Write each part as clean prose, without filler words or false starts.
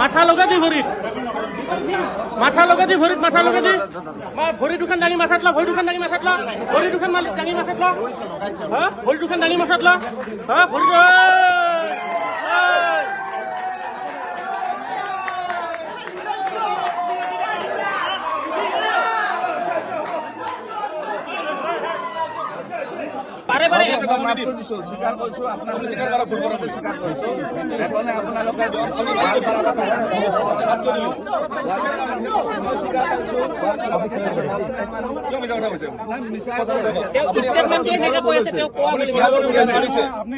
মাথা লগা দি ভৰিত মাথা লগা দি ভৰিত মাথা লগা দি ভৰি দুখন দাঙি মাথাত লা ভৰি দুখন দাঙি মাথাত লা ভৰি দুখন মালিক দাঙি মাথাত লা হা ভৰি দুখন দাঙি মাথাত লা হা ভৰি বাৰে বাৰে স্বীকাৰ কৰিছো আপোনালোকে স্বীকাৰ কৰিছো এখনে আপোনালোকে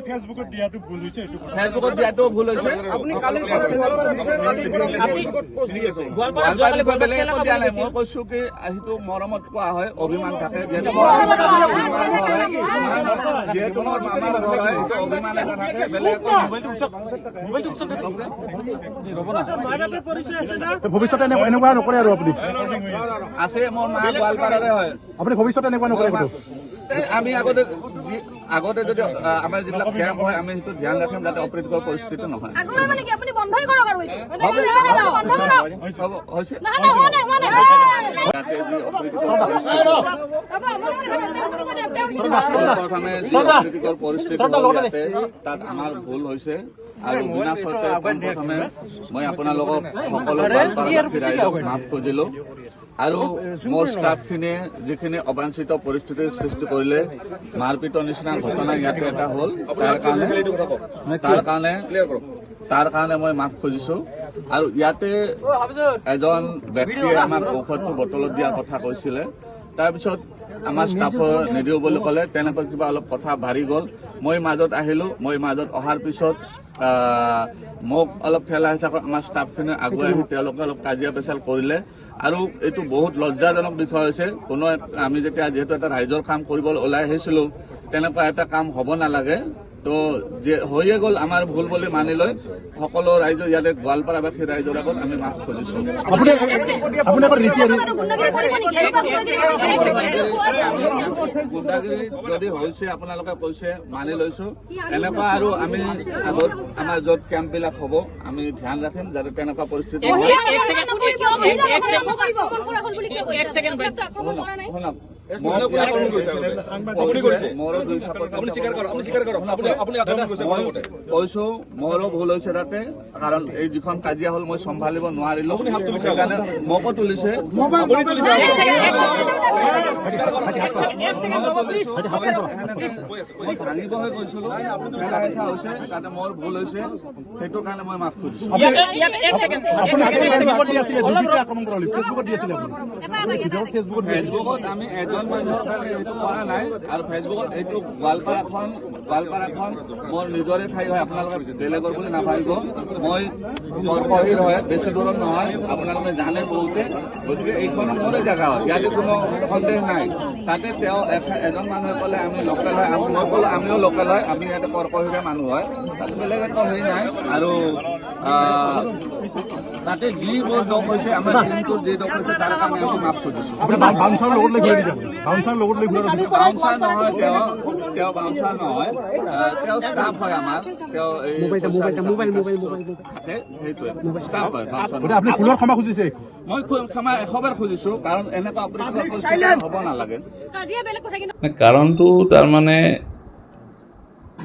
ফেচবুকত দিয়াটো ভুল হৈছে ভুল হৈছে মই কৈছো কি সেইটো মৰমত কোৱা হয় অভিমান থাকে যিহেতু মোৰ মামাৰ ঘৰ হয় অভিমান এটা থাকে ভৱিষ্যতে এনেকুৱা নকৰে আৰু আপুনি আছে মোৰ মা গোৱালপাৰাৰে হয় আপুনি ভৱিষ্যতে এনেকুৱা নকৰে আমি আগতে যদি আমাৰ যিবিলাক কেম্প হয় আমি সেইটো ধ্যান ৰাখিম যাতে অপ্ৰীতিকৰ পৰিস্থিতি নহয় অপ্ৰীতিকৰ পৰিস্থিতি তাত আমাৰ ভুল হৈছে আৰু বিনা চৰ্তে প্ৰথমে মই আপোনালোকক সকলো মাফ খুজিলো আৰু মোৰ ষ্টাফখিনিয়ে যিখিনি অবাঞ্ছিত পৰিস্থিতিৰ সৃষ্টি কৰিলে মাৰপিটৰ নিচিনা ঘটনা ইয়াতে এটা হ'ল তাৰ কাৰণে মই মাফ খুজিছো আৰু ইয়াতে এজন ব্যক্তিয়ে আমাক ঔষধটো বটলত দিয়াৰ কথা কৈছিলে তাৰপিছত আমাৰ ষ্টাফৰ নিদিওঁ বুলি ক'লে তেনেকৈ কিবা অলপ কথা বাঢ়ি গ'ল মই মাজত আহিলো মই মাজত অহাৰ পিছত মোক অলপ ঠেলা হিচাপে আমাৰ ষ্টাফখিনি আগুৱাই আহি তেওঁলোকে অলপ কাজিয়া পেচাল কৰিলে আৰু এইটো বহুত লজ্জাজনক বিষয় হৈছে কোনো আমি যেতিয়া যিহেতু এটা ৰাইজৰ কাম কৰিবলৈ ওলাই আহিছিলো তেনেকুৱা এটা কাম হ'ব নালাগে তো হৈয়ে গ'ল আমাৰ ভুল বুলি মানি লৈ সকলো ৰাইজ ইয়াতে গোৱালপাৰাবাসী ৰাইজৰ আগত আমি মাফ খুজিছো গুণ্ডাগিৰি যদি হৈছে আপোনালোকে কৈছে মানি লৈছো এনেকুৱা আৰু আমি আগত আমাৰ য'ত কেম্পবিলাক হ'ব আমি ধ্যান ৰাখিম যাতে তেনেকুৱা পৰিস্থিতি শুনক কৈছো মোৰো ভুল হৈছে তাতে কাৰণ এই যিখন কাজিয়া হ'ল মই চম্ভালিব নোৱাৰিলো সেইকাৰণে মোকো তুলিছে ভাঙিবহে কৈছিলো হৈছে তাতে মোৰ ভুল হৈছে সেইটো কাৰণে মই মাফ খুজিছো ফেচবুকত আমি এজন মানুহৰ কাৰণে এইটো কৰা নাই আৰু ফেচবুকত এইটো গোৱালপাৰাখন মোৰ নিজৰে ঠাই হয় আপোনালোকে বেলেগৰ বুলি নাভাবিব মই কৰ্কহীৰ হয় বেছি দূৰত নহয় আপোনালোকে জানে বহুতে গতিকে এইখনো মোৰে জেগা হয় ইয়াতে কোনো সন্দেহ নাই তাতে তেওঁ এজন মানুহে ক'লে আমি লোকেল হয় মই ক'লো আমিও লোকেল হয় আমি ইয়াতে কৰ্কহীৰে মানুহ হয় তাতে বেলেগ একো হেৰি নাই আৰু তাতে যিবোৰ দোষ হৈছে আমাৰ টিমটোৰ যি দোষ হৈছে তাৰ কাৰণে আমি মাফ খুজিছো বাউন্সাৰ নহয় তেওঁ বাউন্সাৰ নহয় তেওঁ ষ্টাফ হয় আমাৰ তেওঁ থাকে সেইটোৱে ষ্টাফ হয় আপুনি ফুলৰ ক্ষমা খুজিছে মই ক্ষমা 100 খুজিছো কাৰণ এনেকুৱা অপ্ৰীতিকৰ পৰিস্থিতি হ'ব নালাগে কাৰণটো তাৰমানে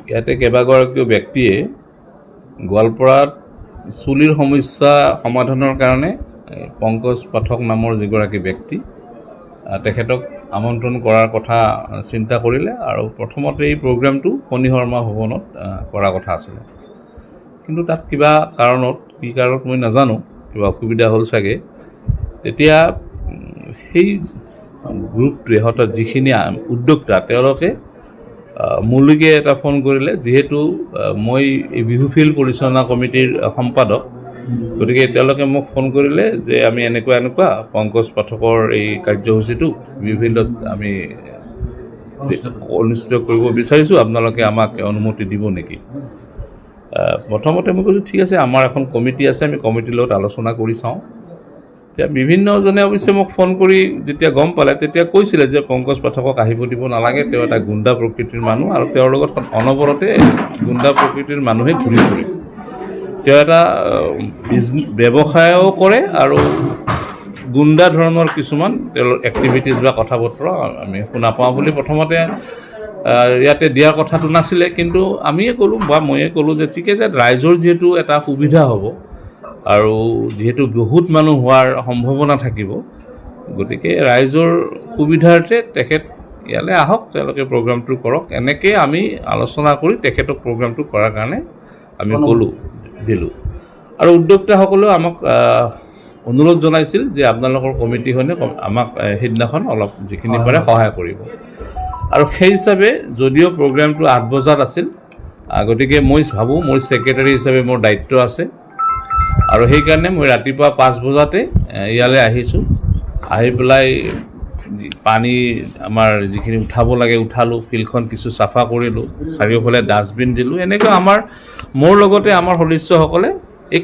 ইয়াতে কেইবাগৰাকীও ব্যক্তিয়ে গোৱালপাৰাত চুলিৰ সমস্যা সমাধানৰ কাৰণে পংকজ পাঠক নামৰ যিগৰাকী ব্যক্তি তেখেতক আমন্ত্ৰণ কৰাৰ কথা চিন্তা কৰিলে আৰু প্ৰথমতে এই প্ৰগ্ৰামটো ফণী শৰ্মা ভৱনত কৰাৰ কথা আছিলে কিন্তু তাত কিবা কাৰণত কি কাৰণত মই নাজানো কিবা অসুবিধা হ'ল চাগে তেতিয়া সেই গ্ৰুপটোৱে হঠাৎ যিখিনি উদ্যোক্তা তেওঁলোকে মোলৈকে এটা ফোন কৰিলে যিহেতু মই এই বিহু ফিল্ড পৰিচালনা কমিটিৰ সম্পাদক গতিকে তেওঁলোকে মোক ফোন কৰিলে যে আমি এনেকুৱা পংকজ পাঠকৰ এই কাৰ্যসূচীটো বিহু ফিল্ডত আমি অনুষ্ঠিত কৰিব বিচাৰিছোঁ আপোনালোকে আমাক অনুমতি দিব নেকি প্ৰথমতে মই কৈছোঁ ঠিক আছে আমাৰ এখন কমিটি আছে আমি কমিটিৰ লগত আলোচনা কৰি চাওঁ এতিয়া বিভিন্নজনে অৱশ্যে মোক ফোন কৰি যেতিয়া গম পালে তেতিয়া কৈছিলে যে পংকজ পাঠকক আহিব দিব নালাগে তেওঁ এটা গুণ্ডা প্ৰকৃতিৰ মানুহ আৰু তেওঁৰ লগত অনবৰতে গুণ্ডা প্ৰকৃতিৰ মানুহে ঘূৰি ফুৰে তেওঁ এটা ব্যৱসায়ো কৰে আৰু গুণ্ডা ধৰণৰ কিছুমান তেওঁলোকৰ এক্টিভিটিজ বা কথা বতৰা আমি শুনা পাওঁ বুলি প্ৰথমতে ইয়াতে দিয়াৰ কথাটো নাছিলে, কিন্তু আমিয়ে ক'লোঁ বা ময়ে ক'লোঁ যে ঠিক আছে, ৰাইজৰ যিহেতু এটা সুবিধা হ'ব আৰু যিহেতু বহুত মানুহ হোৱাৰ সম্ভাৱনা থাকিব, গতিকে ৰাইজৰ সুবিধাৰ্থে তেখেত ইয়ালৈ আহক, তেওঁলোকে প্ৰগ্ৰামটো কৰক। এনেকৈ আমি আলোচনা কৰি তেখেতক প্ৰগ্ৰামটো কৰাৰ কাৰণে আমি ক'লোঁ, দিলোঁ। আৰু উদ্যোক্তাসকলেও আমাক অনুৰোধ জনাইছিল যে আপোনালোকৰ কমিটিখনে আমাক সেইদিনাখন অলপ যিখিনি পাৰে সহায় কৰিব। আৰু সেই হিচাপে যদিও প্ৰগ্ৰামটো 8 বজাত আছিল, গতিকে মই ভাবোঁ মোৰ ছেক্ৰেটাৰী হিচাপে মোৰ দায়িত্ব আছে, আৰু সেইকাৰণে মই ৰাতিপুৱা 5 বজাতে ইয়ালৈ আহিছোঁ। আহি পেলাই পানী আমাৰ যিখিনি উঠাব লাগে উঠালোঁ, ফিল্ডখন কিছু চাফা কৰিলোঁ, চাৰিওফালে ডাষ্টবিন দিলোঁ। এনেকৈ মোৰ লগতে আমাৰ সদস্যসকলে এই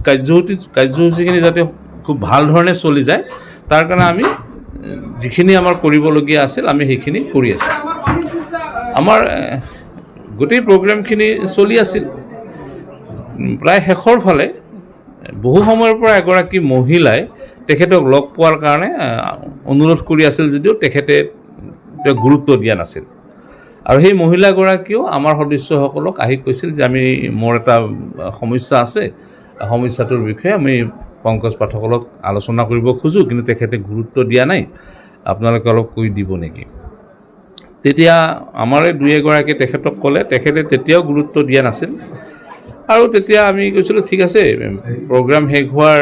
কাৰ্যসূচীখিনি যাতে খুব ভাল ধৰণে চলি যায়, তাৰ কাৰণে আমি যিখিনি আমাৰ কৰিবলগীয়া আছিল আমি সেইখিনি কৰি আছোঁ। আমাৰ গোটেই প্ৰগ্ৰেমখিনি চলি আছিল। প্ৰায় শেষৰ ফালে বহু সময়ৰ পৰা এগৰাকী মহিলাই তেখেতক লগ পোৱাৰ কাৰণে অনুৰোধ কৰি আছিল যদিও তেখেতে গুৰুত্ব দিয়া নাছিল। আৰু সেই মহিলাগৰাকীয়েও আমাৰ সদস্যসকলক আহি কৈছিল যে মোৰ এটা সমস্যা আছে, সমস্যাটোৰ বিষয়ে আমি পংকজ পাঠকক আলোচনা কৰিব খোজোঁ, কিন্তু তেখেতে গুৰুত্ব দিয়া নাই, আপোনালোকে অলপ কৈ দিব নেকি। তেতিয়া আমাৰে দুই এগৰাকীয়ে তেখেতক ক'লে, তেখেতে তেতিয়াও গুৰুত্ব দিয়া নাছিল। আৰু তেতিয়া আমি কৈছিলোঁ ঠিক আছে, প্ৰগ্ৰাম শেষ হোৱাৰ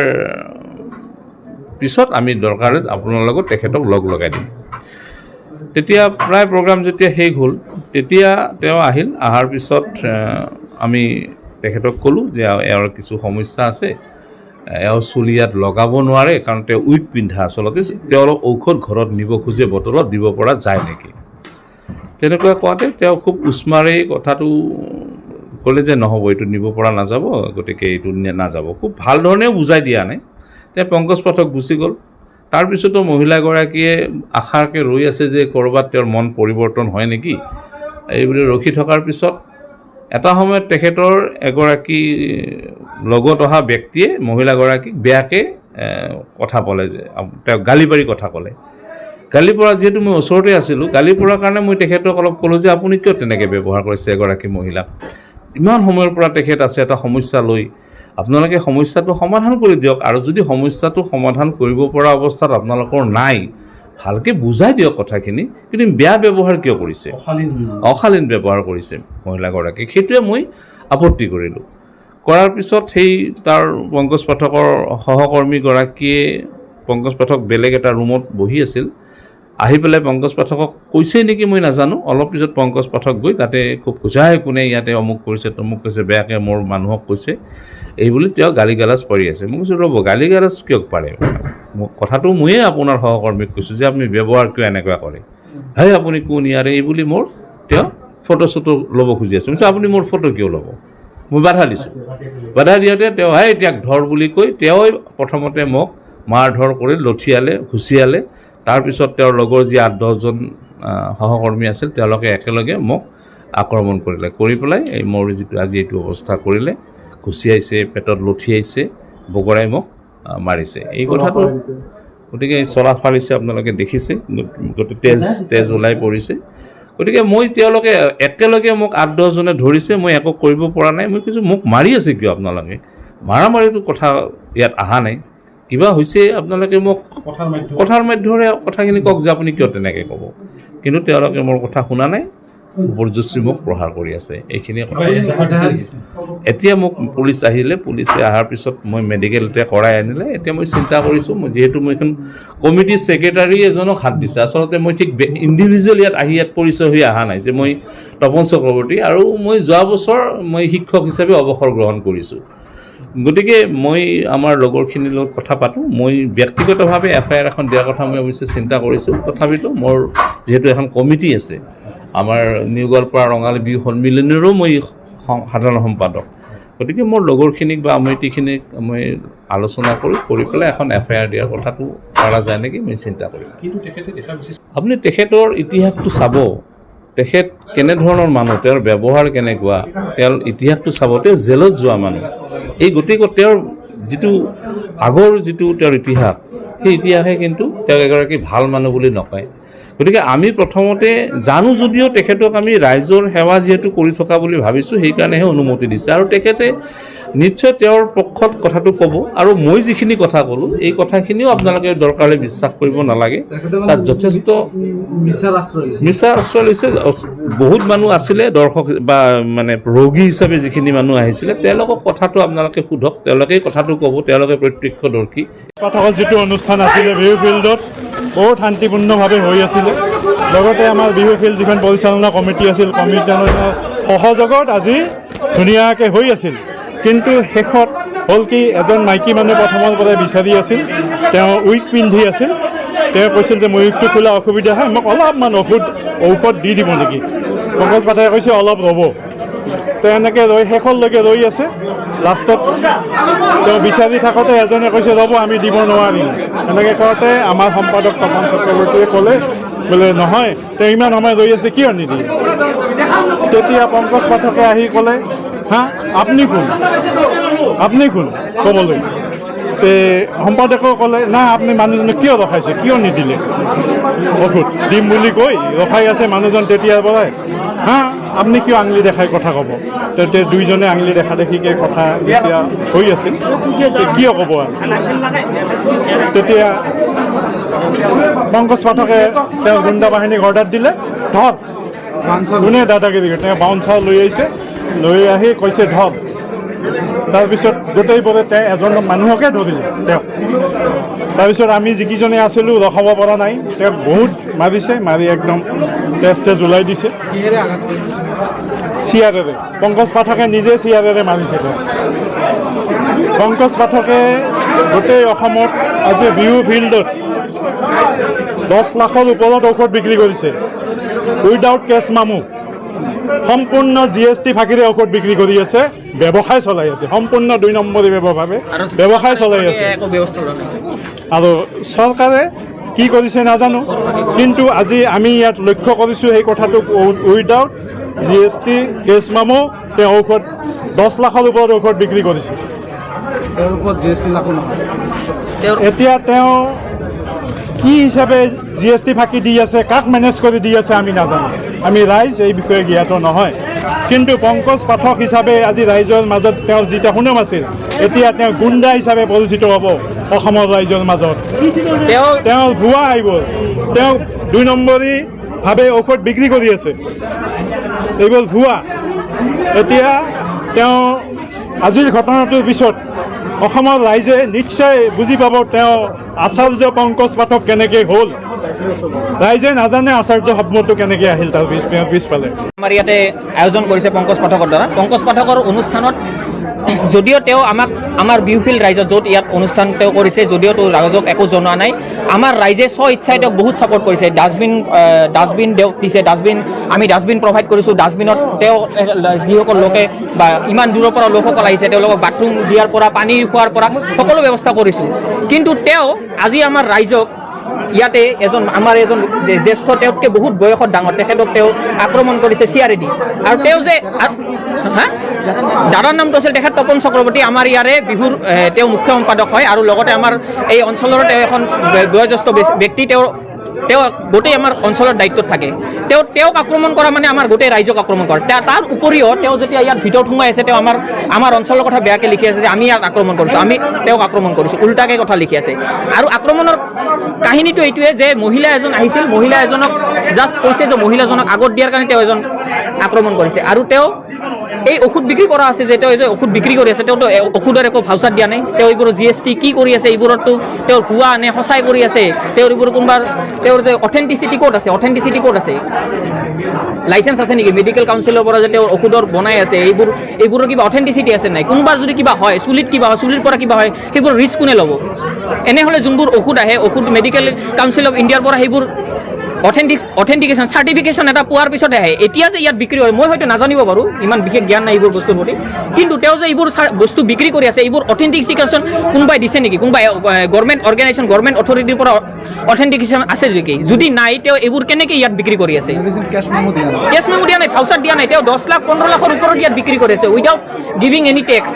পিছত আমি দৰকাৰ আপোনাৰ লগত তেখেতক লগাই দিম। তেতিয়া প্ৰায় প্ৰগ্ৰাম যেতিয়া শেষ হ'ল, তেতিয়া তেওঁ আহিল। অহাৰ পিছত আমি তেখেতক ক'লোঁ যে এওঁৰ কিছু সমস্যা আছে, এওঁ চুলি ইয়াত লগাব নোৱাৰে কাৰণ তেওঁ উইক পিন্ধা, আচলতে তেওঁ অলপ ঔষধ ঘৰত নিব খোজে, বটলত দিব পৰা যায় নেকি। তেনেকুৱা কোৱাতে তেওঁ খুব উস্মাৰে কথাটো ক'লে যে নহ'ব, এইটো নিব পৰা নাযাব, গতিকে এইটো নাযাব। খুব ভাল ধৰণেও বুজাই দিয়া নাই। তেওঁ পংকজ পাঠক গুচি গ'ল। তাৰপিছতো মহিলাগৰাকীয়ে আশাকে ৰৈ আছে যে ক'ৰবাত তেওঁৰ মন পৰিৱৰ্তন হয় নেকি, এইবুলি ৰখি থকাৰ পিছত এটা সময়ত তেখেতৰ এগৰাকী লগত অহা ব্যক্তিয়ে মহিলাগৰাকীক বেয়াকৈ কথা ক'লে, যে তেওঁ গালি পাৰি কথা ক'লে। গালি পৰা যিহেতু মই ওচৰতে আছিলোঁ, গালি পৰাৰ কাৰণে মই তেখেতক অলপ ক'লোঁ যে আপুনি কিয় তেনেকৈ ব্যৱহাৰ কৰিছে এগৰাকী মহিলাক, ইমান সময়ৰ পৰা তেখেত আছে এটা সমস্যা লৈ, আপোনালোকে সমস্যাটো সমাধান কৰি দিয়ক। আৰু যদি সমস্যাটো সমাধান কৰিব পৰা অৱস্থাত আপোনালোকৰ নাই, ভালকৈ বুজাই দিয়ক কথাখিনি, কিন্তু বেয়া ব্যৱহাৰ কিয় কৰিছে, অশালীন ব্যৱহাৰ কৰিছে মহিলাগৰাকীক, সেইটোৱে মই আপত্তি কৰিলোঁ। কৰাৰ পিছত সেই তাৰ পংকজ পাঠকৰ সহকৰ্মীগৰাকীয়ে পংকজ পাঠক বেলেগ এটা ৰুমত বহি আছিল, আহি পেলাই পংকজ পাঠকক কৈছে নেকি মই নাজানো। অলপ পিছত পংকজ পাঠক গৈ তাতে খুব খোজাই কোনে ইয়াতে অমুক কৰিছে তমুক কৈছে, বেয়াকৈ মোৰ মানুহক কৈছে, এই বুলি তেওঁ গালি গালাজ পাৰি আছে। মই কৈছোঁ ৰ'ব, গালি গালাজ কিয় পাৰে, কথাটো ময়ে আপোনাৰ সহকৰ্মীক কৈছোঁ যে আপুনি ব্যৱহাৰ কিয় এনেকুৱা কৰে, হেই আপুনি কোন ইয়াৰে, এই বুলি মোৰ তেওঁ ফটো চটো ল'ব খুজি আছে। মই কৈছোঁ আপুনি মোৰ ফটো কিয় ল'ব, মই বাধা দিছোঁ। বাধা দিওঁতে তেওঁ এতিয়াক ধৰ বুলি কৈ তেওঁ প্ৰথমতে মোক মাৰ ধৰ কৰি লঠিয়ালে, ঘুচিয়ালে। তাৰপিছত তেওঁৰ লগৰ যি 8-10জন সহকৰ্মী আছিল, তেওঁলোকে একেলগে মোক আক্ৰমণ কৰিলে, কৰি পেলাই এই মোৰ যিটো আজি এইটো অৱস্থা কৰিলে, ঘুচিয়াইছে, পেটত লঠিয়াইছে, বগৰাই মোক মাৰিছে। এই কথাটো গতিকে চলা ফালিছে, আপোনালোকে দেখিছে, গোটেই তেজ ওলাই পৰিছে। গতিকে তেওঁলোকে একেলগে মোক 8-10জনে ধৰিছে, মই একো কৰিব পৰা নাই। মই কৈছোঁ মোক মাৰি আছে কিয় আপোনালোকে, মাৰামাৰিটো কথা ইয়াত অহা নাই, কিবা হৈছে আপোনালোকে মোক কথাৰ মাধ্যমেৰে কথাখিনি কওক যে আপুনি কিয় তেনেকৈ ক'ব। কিন্তু তেওঁলোকে মোৰ কথা শুনা নাই, বৰজস্তি মোক প্ৰহাৰ কৰি আছে। এইখিনি কথা এতিয়া মোক পুলিচ আহিলে, পুলিচে অহাৰ পিছত মই মেডিকেলতে কৰাই আনিলে। এতিয়া মই চিন্তা কৰিছোঁ, যিহেতু মই এখন কমিটিৰ ছেক্ৰেটাৰী এজনক হাত দিছে, আচলতে মই ঠিক ইণ্ডিভিজুৱেল ইয়াত পৰিচয় হৈ অহা নাই যে মই তপন চক্ৰৱৰ্তী, আৰু মই যোৱা বছৰ মই শিক্ষক হিচাপে অৱসৰ গ্ৰহণ কৰিছোঁ। গতিকে মই আমাৰ লগৰখিনিৰ লগত কথা পাতোঁ। মই ব্যক্তিগতভাৱে FIR এখন দিয়াৰ কথা মই অৱশ্যে চিন্তা কৰিছোঁ। তথাপিতো মোৰ যিহেতু এখন কমিটি আছে, আমাৰ নিউ গোৱালপাৰা ৰঙালী বিহু সন্মিলনীৰো মই সাধাৰণ সম্পাদক, গতিকে মোৰ লগৰখিনিক বা আমিতিখিনিক মই আলোচনা কৰি পেলাই এখন FIR দিয়াৰ কথাটো পৰা যায় নেকি মই চিন্তা কৰিম। কিন্তু আপুনি তেখেতৰ ইতিহাসটো চাব তেখেত কেনেধৰণৰ মানুহ, তেওঁৰ ব্যৱহাৰ কেনেকুৱা, তেওঁৰ ইতিহাসটো চাব, তেওঁ জেলত যোৱা মানুহ। এই গতিকে তেওঁৰ যিটো আগৰ যিটো তেওঁৰ ইতিহাস, সেই ইতিহাসে কিন্তু তেওঁক এগৰাকী ভাল মানুহ বুলি নকয়। গতিকে আমি প্ৰথমতে জানো যদিও তেখেতক আমি ৰাইজৰ সেৱা যিহেতু কৰি থকা বুলি ভাবিছোঁ, সেইকাৰণেহে অনুমতি দিছে। আৰু তেখেতে নিশ্চয় তেওঁৰ পক্ষত কথাটো ক'ব। আৰু মই যিখিনি কথা ক'লোঁ, এই কথাখিনিও আপোনালোকে দৰকাৰ হ'লে বিশ্বাস কৰিব নালাগে। তাত যথেষ্ট মিছাৰ আশ্ৰয় লৈছে। বহুত মানুহ আছিলে দৰ্শক বা মানে ৰোগী হিচাপে যিখিনি মানুহ আহিছিলে, তেওঁলোকক কথাটো আপোনালোকে সোধক, তেওঁলোকেই কথাটো ক'ব, তেওঁলোকে প্ৰত্যক্ষদৰ্শী। পাঠকৰ যিটো অনুষ্ঠান আছিলে বিহু ফিল্ডত বহুত শান্তিপূৰ্ণভাৱে হৈ আছিলে। লগতে আমাৰ বিহু ফিল্ড যিখন পৰিচালনা কমিটি আছিল, কমিটিৰ সহযোগত আজি ধুনীয়াকৈ হৈ আছিল। কিন্তু শেষত হ'ল কি, এজন মাইকী মানুহ প্ৰথমৰ পৰাই বিচাৰি আছিল, তেওঁ উইক পিন্ধি আছিল। তেওঁ কৈছিল যে মোৰ উইকটো খোলা অসুবিধা হয়, মোক অলপমান ঔষধ দি দিব নেকি। পংকজ পাঠকে কৈছে অলপ ৰ'ব। তেওঁ এনেকৈ শেষলৈকে ৰৈ আছে। লাষ্টত তেওঁ বিচাৰি থাকোঁতে এজনে কৈছে ৰ'ব আমি দিব নোৱাৰিম। এনেকৈ কওঁতে আমাৰ সম্পাদক তপন চক্ৰৱৰ্তীয়ে ক'লে বোলে নহয়, তেওঁ ইমান সময় ৰৈ আছে কিয় নিদিয়ে। তেতিয়া পংকজ পাঠকে আহি ক'লে হা আপুনি কোন ক'বলৈ। সম্পাদকেও ক'লে নাই আপুনি মানুহজনক কিয় ৰখাইছে, কিয় নিদিলে ঔষধ দিম বুলি কৈ ৰখাই আছে মানুহজন তেতিয়াৰ পৰাই। হা আপুনি কিয় আঙুলি দেখাই কথা ক'ব। তেতিয়া দুইজনে আঙুলি দেখা দেখিকৈ কথা যেতিয়া হৈ আছিল, কিয় ক'ব আৰু। তেতিয়া পংকজ পাঠকে তেওঁ গুণ্ডা বাহিনীক অৰ্ডাৰ দিলে, ধৰ কোনে দাদাগিৰি। তেওঁ বাউন্সাৰ লৈ আহিছে, লৈ আহি কৈছে ধৰ। তাৰপিছত গোটেইবোৰে তেওঁ এজন মানুহকে ধৰিলে তেওঁক। তাৰপিছত আমি যিকেইজনে আছিলোঁ ৰখাব পৰা নাই, তেওঁক বহুত মাৰিছে, মাৰি একদম তেজ ওলাই দিছে চিয়াৰেৰে। পংকজ পাঠকে নিজে চিয়াৰেৰে মাৰিছে তেওঁ। পংকজ পাঠকে গোটেই অসমত আজি বিহু ফিল্ডত 10 লাখৰ ওপৰত ঔষধ বিক্ৰী কৰিছে উইদাউট কেছ মামু। সম্পূৰ্ণ GST ফাঁকিৰে ঔষধ বিক্ৰী কৰি আছে, ব্যৱসায় চলাই আছে, সম্পূৰ্ণ 2 নম্বৰী ব্যৱসায় চলাই আছে। আৰু চৰকাৰে কি কৰিছে নাজানো, কিন্তু আজি আমি ইয়াত লক্ষ্য কৰিছোঁ সেই কথাটো উইদাউট GST কেছ মামু তেওঁ ঔষধ 10 লাখৰ ওপৰত ঔষধ বিক্ৰী কৰিছে। এতিয়া তেওঁ কি হিচাপে GST ফাঁকি দি আছে, কাক মেনেজ কৰি দি আছে আমি নাজানো, আমি ৰাইজ এই বিষয়ে জ্ঞাত নহয়। কিন্তু পংকজ পাঠক হিচাপে আজি ৰাইজৰ মাজত তেওঁৰ যিটা সুনাম আছিল, এতিয়া তেওঁ গুণ্ডা হিচাপে পৰিচিত হ'ব অসমৰ ৰাইজৰ মাজত। তেওঁ ভুৱা এইবোৰ, তেওঁ 2 নম্বৰীভাৱে ঔষধ বিক্ৰী কৰি আছে, এইবোৰ ভুৱা। এতিয়া তেওঁ আজিৰ ঘটনাটোৰ পিছত অসমৰ ৰাইজে নিশ্চয় বুজি পাব তেওঁ আচাৰ্য পংকজ পাঠক কেনেকৈ হ'ল। ৰাইজে নাজানে আচাৰ্য শব্দটো কেনেকৈ আহিল তাৰ পিছফালে। আমাৰ ইয়াতে আয়োজন কৰিছে পংকজ পাঠকৰ দ্বাৰা। পংকজ পাঠকৰ অনুষ্ঠানত যদিও তেওঁ আমাৰ বিহুফিল্ড ৰাইজত য'ত ইয়াত অনুষ্ঠান তেওঁ কৰিছে, যদিও তেওঁ ৰাইজক একো জনোৱা নাই, আমাৰ ৰাইজে ইচ্ছাই তেওঁক বহুত ছাপোৰ্ট কৰিছে। ডাষ্টবিন তেওঁক দিছে, আমি ডাষ্টবিন প্ৰভাইড কৰিছোঁ। ডাষ্টবিনত তেওঁ যিসকল লোকে বা ইমান দূৰৰ পৰা লোকসকল আহিছে, তেওঁলোকক বাথৰুম দিয়াৰ পৰা পানী খোৱাৰ পৰা সকলো ব্যৱস্থা কৰিছোঁ। কিন্তু তেওঁ আজি আমাৰ ৰাইজক ইয়াতে আমাৰ এজন জ্যেষ্ঠ, তেওঁতকৈ বহুত বয়সত ডাঙৰ, তেখেতক তেওঁ আক্ৰমণ কৰিছে চিয়াৰেদি। আৰু তেওঁ যে দাদাৰ নামটো আছিল তেখেত তপন চক্ৰৱৰ্তী, আমাৰ ইয়াৰে বিহুৰ তেওঁ মুখ্য সম্পাদক হয়। আৰু লগতে আমাৰ এই অঞ্চলৰ তেওঁ এখন বয়োজ্যেষ্ঠ ব্যক্তি, তেওঁ গোটেই আমাৰ অঞ্চলৰ দায়িত্বত থাকে। তেওঁক আক্ৰমণ কৰা মানে আমাৰ গোটেই ৰাইজক আক্ৰমণ কৰা। তাৰ উপৰিও তেওঁ যেতিয়া ইয়াত ভিতৰত সোমাই আছে, তেওঁ আমাৰ অঞ্চলৰ কথা বেয়াকৈ লিখি আছে যে আমি ইয়াক আক্ৰমণ কৰিছোঁ, আমি তেওঁক আক্ৰমণ কৰিছোঁ, উল্টাকৈ কথা লিখি আছে। আৰু আক্ৰমণৰ কাহিনীটো এইটোৱে যে মহিলা এজন আহিছিল, মহিলা এজনক জাষ্ট কৈছে যে মহিলাজনক আগত দিয়াৰ কাৰণে তেওঁ এজন আক্ৰমণ কৰিছে। আৰু তেওঁ এই ঔষধ বিক্ৰী কৰা আছে যে তেওঁ যে ঔষধ বিক্ৰী কৰি আছে, তেওঁতো ঔষধৰ একো ভাউচাৰ দিয়া নাই। তেওঁ এইবোৰ GST কি কৰি আছে, এইবোৰতো তেওঁৰ ভুৱা নে সঁচাই কৰি আছে, তেওঁৰ এইবোৰ তেওঁৰ যে অথেণ্টিচিটি ক'ত আছে, লাইচেঞ্চ আছে নেকি মেডিকেল কাউন্সিলৰ পৰা যে তেওঁৰ ঔষধৰ বনাই আছে, এইবোৰৰ কিবা অথেণ্টিচিটি আছে নাই। কোনোবা যদি কিবা হয়, চুলিৰ পৰা কিবা হয়, সেইবোৰ ৰিস্ক কোনে ল'ব। এনেহ'লে যোনবোৰ ঔষধ আহে, ঔষধ মেডিকেল কাউন্সিল অফ ইণ্ডিয়াৰ পৰা সেইবোৰ অথেণ্টিকেশ্যন চাৰ্টিফিকেশ্যন এটা পোৱাৰ পিছতে আহে। এতিয়া যে ইয়াত বিক্ৰী হয় মই হয়তো নাজানিব পাৰোঁ, ইমান বিশেষ জ্ঞান নাই এইবোৰ বস্তুৰ প্ৰতি, কিন্তু তেওঁ যে এইবোৰ বস্তু বিক্ৰী কৰি আছে এইবোৰ অথেণ্টিকেশ্যন কোনোবাই দিছে নেকি, কোনোবাই গভৰ্ণমেণ্ট অৰ্গেনাইজেশ্যন গভৰ্ণমেণ্ট অথৰিটিৰ পৰা অথেণ্টিকেশ্যন আছে নেকি? যদি নাই তেওঁ এইবোৰ কেনেকৈ ইয়াত বিক্ৰী কৰি আছে? কেছ মেমো দিয়া নাই, ভাউচাৰ দিয়া নাই, তেওঁ 10 লাখ 15 লাখৰ ওপৰত ইয়াত বিক্ৰী কৰি আছে উইদাউট গিভিং এনি টেক্স।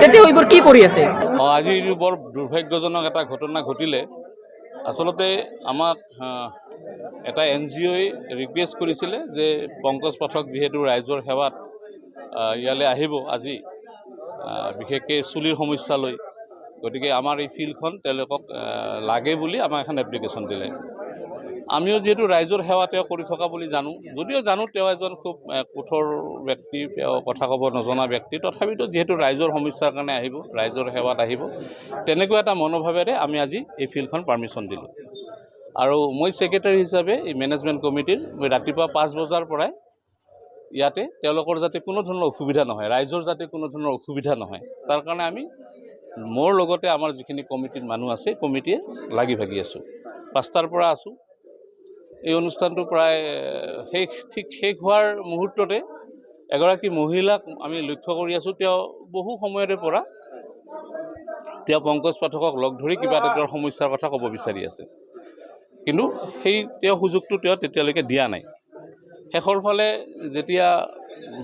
তেতিয়া এইবোৰ কি কৰি আছে? আজি বৰ দুৰ্ভাগ্যজনক এটা ঘটনা ঘটিলে। আচলতে আমাক এটা NGOই ৰিকুৱেষ্ট কৰিছিলে যে পংকজ পাঠক যিহেতু ৰাইজৰ সেৱাত ইয়ালৈ আহিব আজি, বিশেষকৈ চুলিৰ সমস্যা লৈ, গতিকে আমাৰ এই ফিল্ডখন তেওঁলোকক লাগে বুলি আমাক এখন এপ্লিকেশ্যন দিলে। আমিও যিহেতু ৰাইজৰ সেৱা তেওঁ কৰি থকা বুলি জানো, যদিও জানো তেওঁ এজন খুব কঠোৰ ব্যক্তি, তেওঁ কথা ক'ব নজনা ব্যক্তি, তথাপিতো যিহেতু ৰাইজৰ সমস্যাৰ কাৰণে আহিব, ৰাইজৰ সেৱাত আহিব, তেনেকুৱা এটা মনোভাৱেৰে আমি আজি এই ফিল্ডখন পাৰ্মিশ্যন দিলোঁ। আৰু মই ছেক্ৰেটাৰী হিচাপে এই মেনেজমেণ্ট কমিটিৰ মই ৰাতিপুৱা 5 বজাৰ পৰাই ইয়াতে তেওঁলোকৰ যাতে কোনো ধৰণৰ অসুবিধা নহয়, ৰাইজৰ যাতে কোনো ধৰণৰ অসুবিধা নহয়, তাৰ কাৰণে আমি মোৰ লগতে আমাৰ যিখিনি কমিটিৰ মানুহ আছে কমিটিয়ে লাগি ভাগি আছোঁ। 5টাৰ পৰা আছোঁ। এই অনুষ্ঠানটো প্ৰায় শেষ হোৱাৰ মুহূৰ্ততে এগৰাকী মহিলাক আমি লক্ষ্য কৰি আছোঁ। তেওঁ বহু সময়ৰে পৰা তেওঁ পংকজ পাঠকক লগ ধৰি কিবা এটা তেওঁৰ সমস্যাৰ কথা ক'ব বিচাৰি আছে, কিন্তু তেওঁ সুযোগটো তেওঁ তেতিয়ালৈকে দিয়া নাই। শেষৰ ফালে যেতিয়া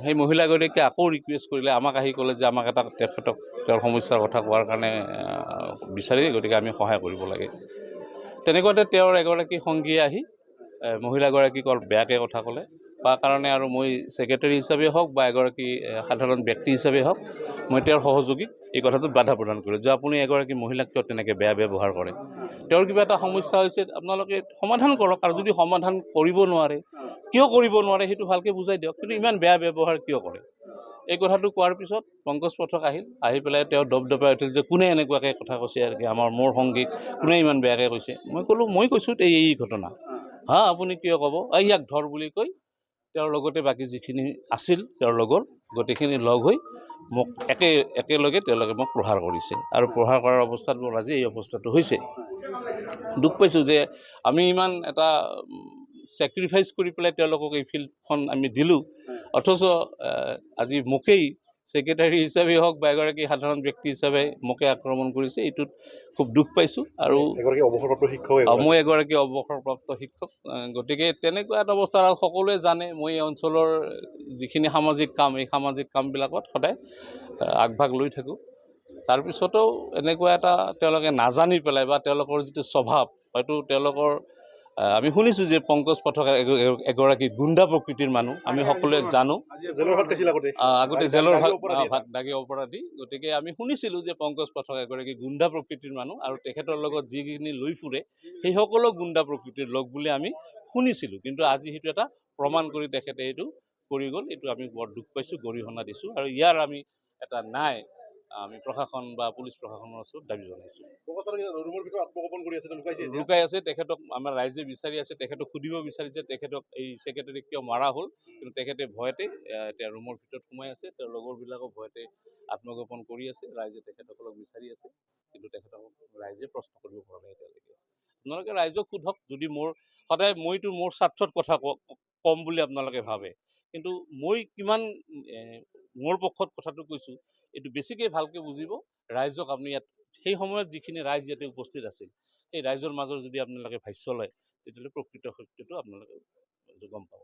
সেই মহিলাগৰাকীয়ে আকৌ ৰিকুৱেষ্ট কৰিলে, আমাক আহি ক'লে যে আমাক এটা তেখেতক তেওঁৰ সমস্যাৰ কথা কোৱাৰ কাৰণে বিচাৰি, গতিকে আমি সহায় কৰিব লাগে। তেনেকুৱাতে তেওঁৰ এগৰাকী সংগীয়ে আহি মহিলাগৰাকীক বেয়াকৈ কথা ক'লে, তাৰ কাৰণে আৰু মই ছেক্ৰেটাৰী হিচাপে হওক বা এগৰাকী সাধাৰণ ব্যক্তি হিচাপে হওক, মই তেওঁৰ সহযোগীক এই কথাটোত বাধা প্ৰদান কৰিলোঁ যে আপুনি এগৰাকী মহিলাক কিয় তেনেকৈ বেয়া ব্যৱহাৰ কৰে। তেওঁৰ কিবা এটা সমস্যা হৈছে, আপোনালোকে সমাধান কৰক, আৰু যদি সমাধান কৰিব নোৱাৰে, কিয় কৰিব নোৱাৰে সেইটো ভালকৈ বুজাই দিয়ক, কিন্তু ইমান বেয়া ব্যৱহাৰ কিয় কৰে। এই কথাটো কোৱাৰ পিছত পংকজ পাঠক আহি পেলাই তেওঁ দপদপাই উঠিল যে কোনে এনেকুৱাকৈ কথা কৈছে, আৰু কি মোৰ সংগীক কোনে ইমান বেয়াকৈ কৈছে। মই ক'লোঁ মই কৈছোঁ এই ঘটনা, আপুনি কিয় ক'ব, ইয়াক ধৰ বুলি কৈ তেওঁৰ লগতে বাকী যিখিনি আছিল তেওঁৰ লগৰ গোটেইখিনি লগ হৈ মোক একেলগে তেওঁলোকে মোক প্ৰহাৰ কৰিছে, আৰু প্ৰহাৰ কৰাৰ অৱস্থাত মোৰ আজি এই অৱস্থাটো হৈছে। দুখ পাইছোঁ যে আমি ইমান এটা ছেক্ৰিফাইচ কৰি পেলাই তেওঁলোকক এই ফিল্ডখন আমি দিলোঁ, অথচ আজি মোকেই ছেক্ৰেটাৰী হিচাপে হওক বা এগৰাকী সাধাৰণ ব্যক্তি হিচাপে মোকে আক্ৰমণ কৰিছে। এইটোত খুব দুখ পাইছোঁ। আৰু মই এগৰাকী অৱসৰপ্ৰাপ্ত শিক্ষক, গতিকে তেনেকুৱা এটা অৱস্থা সকলোৱে জানে। মই এই অঞ্চলৰ যিখিনি সামাজিক কাম, এই সামাজিক কামবিলাকত সদায় আগভাগ লৈ থাকোঁ। তাৰপিছতো এনেকুৱা এটা তেওঁলোকে নাজানি পেলাই বা তেওঁলোকৰ যিটো স্বভাৱ, হয়তো তেওঁলোকৰ আমি শুনিছোঁ যে পংকজ পাঠক এগৰাকী গুণ্ডা প্ৰকৃতিৰ মানুহ, আমি সকলোৱে জানো, আগতে জেলৰ ভাত দাগী অপৰাধী। গতিকে আমি শুনিছিলোঁ যে পংকজ পাঠক এগৰাকী গুণ্ডা প্ৰকৃতিৰ মানুহ, আৰু তেখেতৰ লগত যিখিনি লৈ ফুৰে সেই সকলো গুণ্ডা প্ৰকৃতিৰ লোক বুলি আমি শুনিছিলোঁ। কিন্তু আজি সেইটো এটা প্ৰমাণ কৰি তেখেতে এইটো কৰি গ'ল। এইটো আমি বৰ দুখ পাইছোঁ, গৰিহণা দিছোঁ, আৰু ইয়াৰ আমি এটা আমি প্ৰশাসন বা পুলিচ প্ৰশাসনৰ ওচৰত দাবী জনাইছোঁ। লুকাই আছে তেখেতক, আমাৰ ৰাইজে বিচাৰি আছে, তেখেতক সুধিব বিচাৰিছে তেখেতক এই ছেক্ৰেটাৰীক কিয় মাৰা হ'ল, কিন্তু তেখেতে ভয়তে এতিয়া ৰুমৰ ভিতৰত সোমাই আছে। তেওঁৰ লগৰবিলাকক ভয়তে আত্মগোপন কৰি আছে। ৰাইজে তেখেতসকলক বিচাৰি আছে, কিন্তু তেখেতসকলক ৰাইজে প্ৰশ্ন কৰিব পৰা নাই এতিয়ালৈকে। আপোনালোকে ৰাইজক সোধক, যদি সদায় মইতো মোৰ স্বাৰ্থত কথা কম বুলি আপোনালোকে ভাবে, কিন্তু মই কিমান মোৰ পক্ষত কথাটো কৈছোঁ এইটো বেছিকৈ ভালকৈ বুজিব। ৰাইজক আপুনি ইয়াত সেই সময়ত যিখিনি ৰাইজ ইয়াতে উপস্থিত আছিল, সেই ৰাইজৰ মাজৰ যদি আপোনালোকে ভাষ্য লয়, তেতিয়াহ'লে প্ৰকৃত সত্যটো আপোনালোকে গম পাব।